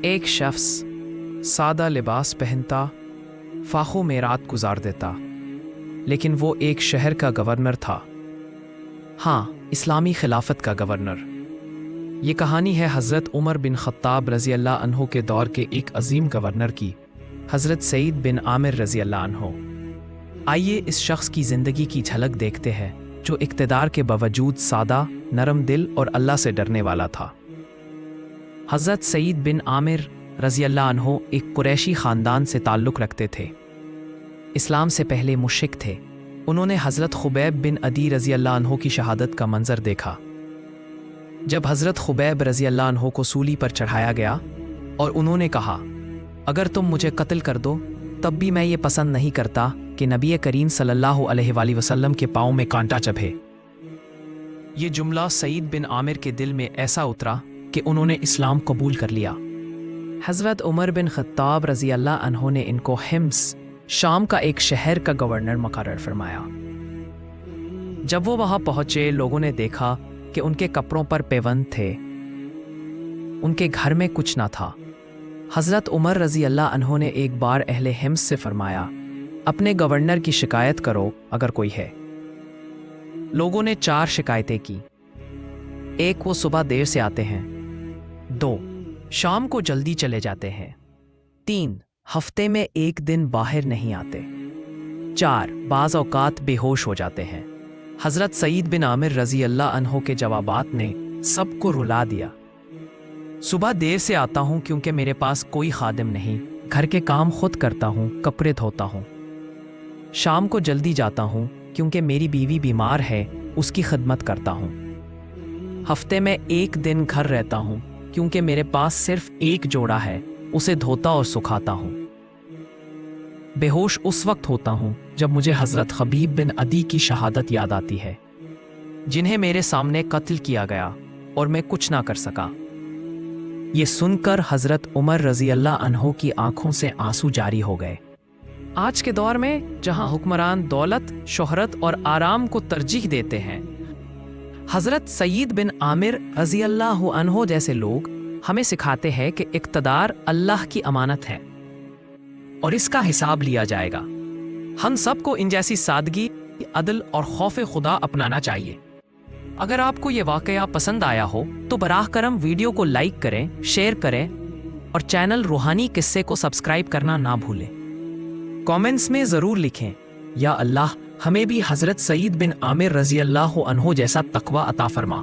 ایک شخص سادہ لباس پہنتا، فاخو میرات گزار دیتا، لیکن وہ ایک شہر کا گورنر تھا۔ ہاں، اسلامی خلافت کا گورنر۔ یہ کہانی ہے حضرت عمر بن خطاب رضی اللہ عنہ کے دور کے ایک عظیم گورنر کی، حضرت سعید بن عامر رضی اللہ عنہ۔ آئیے اس شخص کی زندگی کی جھلک دیکھتے ہیں جو اقتدار کے باوجود سادہ، نرم دل اور اللہ سے ڈرنے والا تھا۔ حضرت سعید بن عامر رضی اللہ عنہ ایک قریشی خاندان سے تعلق رکھتے تھے۔ اسلام سے پہلے مشرک تھے۔ انہوں نے حضرت خبیب بن عدی رضی اللہ عنہ کی شہادت کا منظر دیکھا۔ جب حضرت خبیب رضی اللہ عنہ کو سولی پر چڑھایا گیا اور انہوں نے کہا، اگر تم مجھے قتل کر دو تب بھی میں یہ پسند نہیں کرتا کہ نبی کریم صلی اللہ علیہ وآلہ وسلم کے پاؤں میں کانٹا چبھے۔ یہ جملہ سعید بن عامر کے دل میں ایسا اترا کہ انہوں نے اسلام قبول کر لیا۔ حضرت عمر بن خطاب رضی اللہ عنہ نے ان کو حمص، شام کا ایک شہر کا گورنر مقرر فرمایا۔ جب وہ وہاں پہنچے، لوگوں نے دیکھا کہ ان کے کپڑوں پر پیوند تھے، ان کے گھر میں کچھ نہ تھا۔ حضرت عمر رضی اللہ عنہ نے ایک بار اہل حمص سے فرمایا، اپنے گورنر کی شکایت کرو اگر کوئی ہے۔ لوگوں نے 4 شکایتیں کی۔ 1، وہ صبح دیر سے آتے ہیں۔ 2، شام کو جلدی چلے جاتے ہیں۔ 3، ہفتے میں 1 دن باہر نہیں آتے۔ 4، بعض اوقات بے ہوش ہو جاتے ہیں۔ حضرت سعید بن عامر رضی اللہ عنہ کے جوابات نے سب کو رلا دیا۔ صبح دیر سے آتا ہوں کیونکہ میرے پاس کوئی خادم نہیں، گھر کے کام خود کرتا ہوں، کپڑے دھوتا ہوں۔ شام کو جلدی جاتا ہوں کیونکہ میری بیوی بیمار ہے، اس کی خدمت کرتا ہوں۔ ہفتے میں 1 دن گھر رہتا ہوں کیونکہ میرے پاس صرف 1 جوڑا ہے، اسے دھوتا اور سکھاتا ہوں۔ بے ہوش اس وقت ہوتا ہوں جب مجھے حضرت خبیب بن عدی کی شہادت یاد آتی ہے، جنہیں میرے سامنے قتل کیا گیا اور میں کچھ نہ کر سکا۔ یہ سن کر حضرت عمر رضی اللہ عنہ کی آنکھوں سے آنسو جاری ہو گئے۔ آج کے دور میں جہاں حکمران دولت، شہرت اور آرام کو ترجیح دیتے ہیں، حضرت سعید بن عامر رضی اللہ عنہ جیسے لوگ ہمیں سکھاتے ہیں کہ اقتدار اللہ کی امانت ہے اور اس کا حساب لیا جائے گا۔ ہم سب کو ان جیسی سادگی، عدل اور خوف خدا اپنانا چاہیے۔ اگر آپ کو یہ واقعہ پسند آیا ہو تو براہ کرم ویڈیو کو لائک کریں، شیئر کریں اور چینل روحانی قصے کو سبسکرائب کرنا نہ بھولیں۔ کامنٹس میں ضرور لکھیں، یا اللہ ہمیں بھی حضرت سعید بن عامر رضی اللہ عنہ جیسا تقوی عطا فرما۔